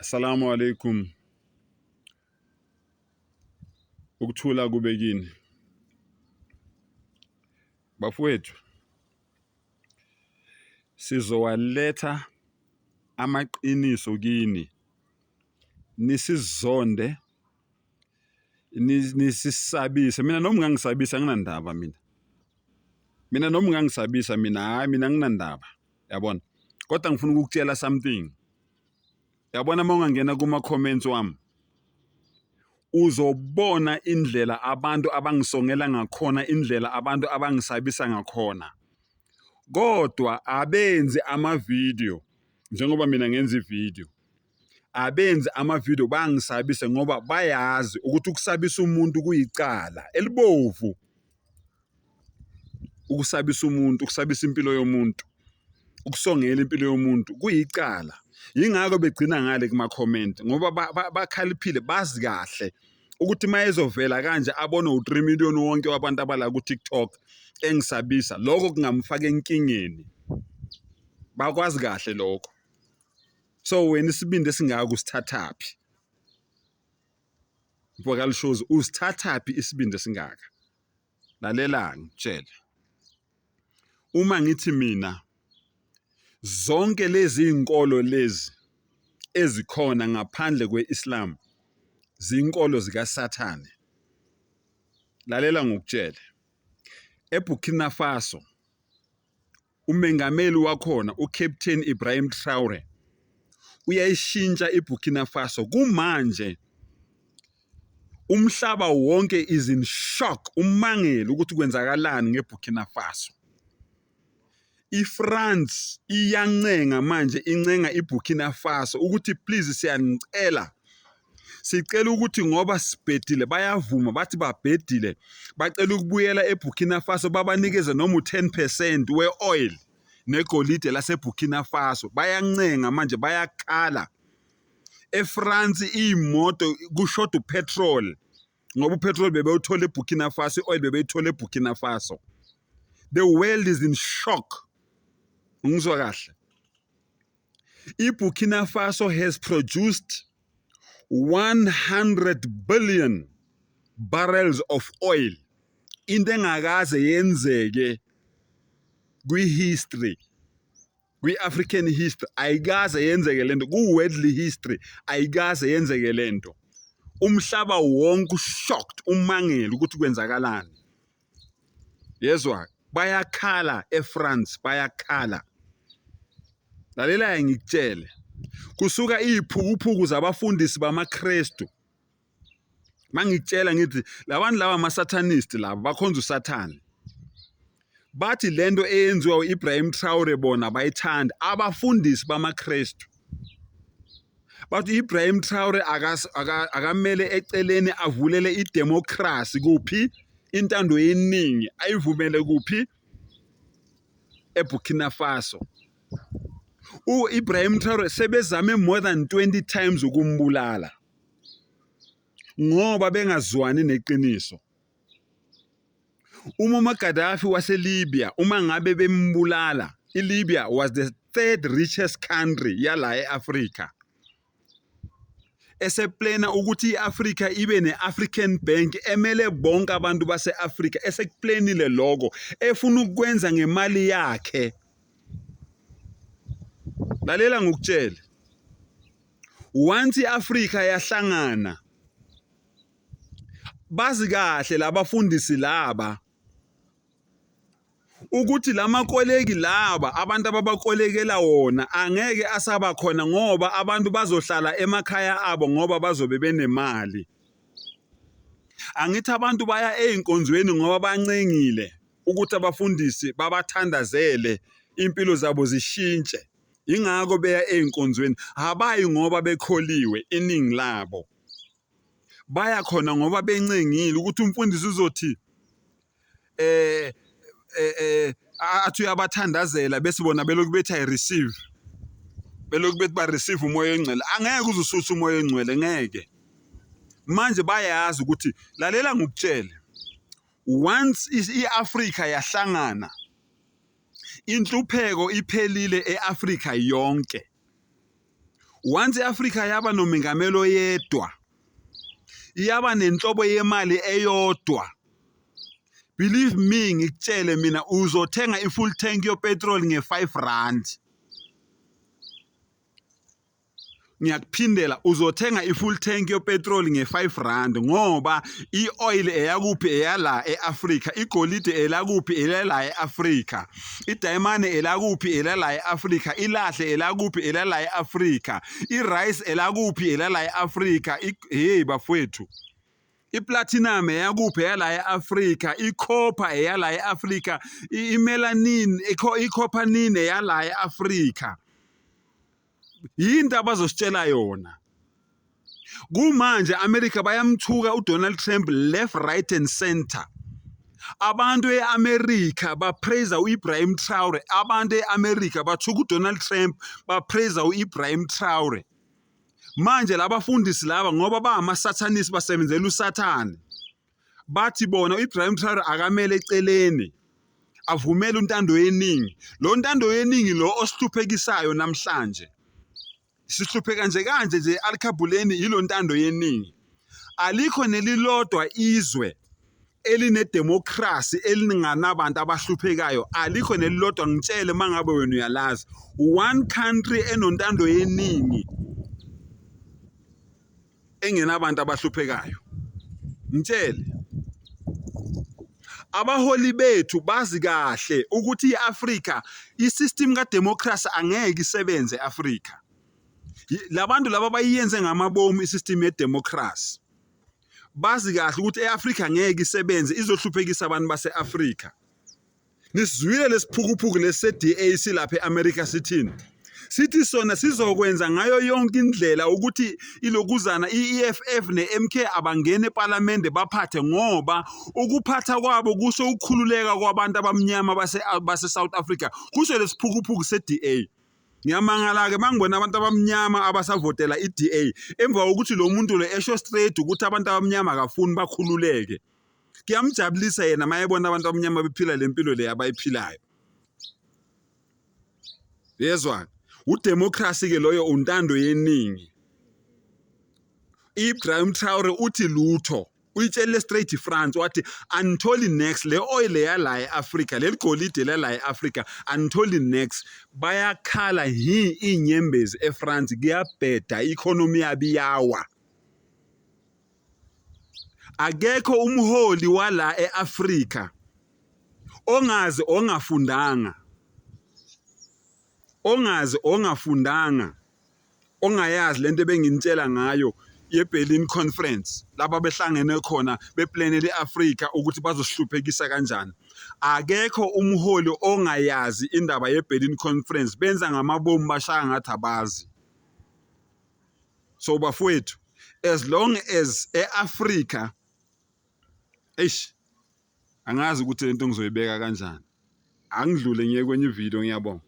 Assalamu alaikum. Ukuthula kube kini. Bafowethu. Sizowaletha amaqiniso kini. Nisizonde. Nisisabise. Mina noma ngangisabisa nginandaba mina. Mina noma ngangisabisa mina nginandaba. Yabona? Kodwa ngifuna ukukutshela something. Yabona uma ungangena kuma comments wami. Uzobona indlela abantu abangisongela ngakhona, indlela abantu abangisabisa ngakhona. Kodwa abenzi ama-video njengoba mina ngenza i-video. Abenzi ama-video bangisabise ngoba bayazi ukuthi ukusabisa umuntu kuyicala elibovu. Ukusabisa umuntu, ukusabisa impilo yomuntu, ukusongela impilo yomuntu kuyicala. Yingakho begcina ngale kuma comment ngoba bakhaliphile bazi kahle ukuthi mayezovela kanje abone u3 million wonke wabantu abala ku TikTok engisabisa lokho kungamfaka enkingeni. Bakwazi kahle lokho. So wena isibindi esingaka usithathaphi? Vokal shows usithathaphi isibindi esingaka? Lalela ngitshela. Uma ngithi mina zonke lezi inkolo lezi ezikhona ngaphandle kweIslam zinkolo zikaSathane. Lalela ngokutshela. eBurkina Faso umengameli wakhona uCaptain Ibrahim Traoré uyayishintsha iBurkina Faso kumanje. Umhlaba wonke is in shock, umangele ukuthi kwenzakalani ngeBurkina Faso. iFrance iyancenga manje, incenga iBurkina Faso ukuthi please siyanicela. Sicela ukuthi ngoba sibhedile bayavuma bathi babhedile bacela ukubuyela eBurkina Faso babanikeze noma u10% weoil negolide laseBurkina Faso. Bayancenga manje, bayakhala. eFrance imoto kushoda upetrol ngoba upetrol bebewuthola eBurkina Faso, ioil bebeyithola eBurkina Faso. The world is in shock. Ngizwa kahle. iBurkina Faso has produced 100 billion barrels of oil. Into engakaze yenzeke kwi-history, kwi-African history, ayikaze yenzeke lento, ku-worldly history, ayikaze yenzeke lento. Umhlaba wonke ushocked, umangele ukuthi kwenzakalani. Yezwa, bayakhala eFrance, bayakhala. Lalela ngikutshele. Kusuka iziphukuphuku zabafundisi bamaKristu. Mangitshela ngithi labantu laba ama-satanist laba bakhonza uSathane. Bathi lento eyenziwa uIbrahim Traoré bona bayithanda abafundisi bamaKristu. Bathi Ibrahim Traoré akamele eceleni avulele idemocracy kuphi? Intando yeningi ayivumele kuphi? eBurkina Faso. Ibrahim Traoré sebezame more than 20 times ukumbulala ngoba bengazwani neqiniso. Muammar Gaddafi waseLibya uma ngabe bembulala, iLibya was the third richest country yala eAfrica. Eseplena ukuthi iAfrica ibe neAfrican Bank emele bonke abantu baseAfrica, esekuplenile lokho, efuna ukwenza ngemali yakhe. Lalela ngokutshela. Once iAfrica yahlangana, bazi kahle labafundisi laba ukuthi lamakolegi laba abantu ababakolekela wona angeke asaba khona ngoba abantu bazohlala emakhaya abo ngoba bazobe benemali. Angithi abantu baya einkonzweni ngoba bancengile ukuthi abafundisi babathandazele impilo zabo zishintshe. Ingakho beya einkonzweni, habayi ngoba bekholiwe iningi labo. Baya khona ngoba bencengile ukuthi umfundisi uzothi athi uyabathandazela bese bona belokhu bethi I receive. Belokhu bethi ba receive umoya ongcwele. Angeke uzusutha umoya ongcwele, ngeke. Manje bayazi ukuthi lalela ngokutshela. Once iAfrica yahlangana, inhlupheko iphelile eAfrica yonke. once iAfrika yaba nomengamelo yedwa iyaba nenhlobo yemali eyodwa, believe me ngikutshele mina uzothenga i-full tank yopetrol nge-R5. Ngiyakuphindela uzothenga i-full tank yopetrol nge-R5 ngoba i-oil eyakuphi eyala eAfrika, igolide elakuphi elala eAfrika, idayimane elakuphi elala eAfrika, ilahle elakuphi elala eAfrika, i-rice elakuphi elala eAfrika, hey bafowethu, iplatinum eyakuphi eyala eAfrika, icopper eyala eAfrika, imelanin, icoppernin eyala eAfrika. Yinto abazositshela yona. Kumanje America bayamthuka uDonald Trump left, right and center. Abantu eAmerica bapraise uIbrahim Traore, abantu eAmerica bathuka uDonald Trump bapraise uIbrahim Traore. Manje labafundisi laba ngoba bangamasatanisi basebenzela uSathane, bathi bona uIbrahim Traore akamele eceleni avumele untando yeningi. Lo ntando yeningi lo osihluphekisayo namhlanje, sihlupheka nje alikhabhuleni yilo ntando yeningi. Alikho nelilodwa izwe elinedemocracy elinganabantu abahluphekayo, alikho nelilodwa. Ngitshele mangabe wena uyalazi one country enontando yeningi engenabantu abahluphekayo. Ngitshele abaholi bethu bazi kahle ukuthi iAfrika isystem kademocracy angeke isebenze eAfrika. Labantu laba bayiyenze ngamabomu isystem yedemocracy. Bazi kahle ukuthi eAfrika ngeke isebenze, izohluphekisa abantu baseAfrika. Nisizwile lesiphukuphuku lese-DA silapha eAmerica sithini? Sithi sona sizokwenza ngayo yonke indlela ukuthi ilokuzana iEFF neMK abangene eParliament baphathe, ngoba ukuphatha kwabo kusho ukukhululeka kwabantu abamnyama base South Africa. Kusho lesiphukuphuku se-DA. Ngiyamangala-ke mangibona abantu abamnyama abasavotela i-DA emva kokuthi lo muntu lo esho straight ukuthi abantu abamnyama akafuni bakhululeke. Kuyamjabulisa yena mayebona abantu abamnyama bephila lempilo le abayiphilayo. Yezwa, udemocracy ke loyo untando yeningi. Ibrahim Traore uthi lutho, uyitshele straight France wathi anitholi next le oil yala eAfrika, le golide lala eAfrika anitholi next. Bayakhala inyembezi eFrance, kuyabheda economy yabiyawa. Akekho umholi wala eAfrika ongazi ongafundanga, ongayazi lento benginitshela ngayo yeBerlin Conference, laba behlangene khona beplanele iAfrika ukuthi bazosihluphekisa kanjani. Akekho umholi ongayazi indaba yeBerlin Conference, benza ngamabomu bashaya ngathi abazi. So bafowethu, as long as eAfrika angazi ukuthi lento ngizoyibeka kanjani. Angidlule ngiye kwenye video, ngiyabonga.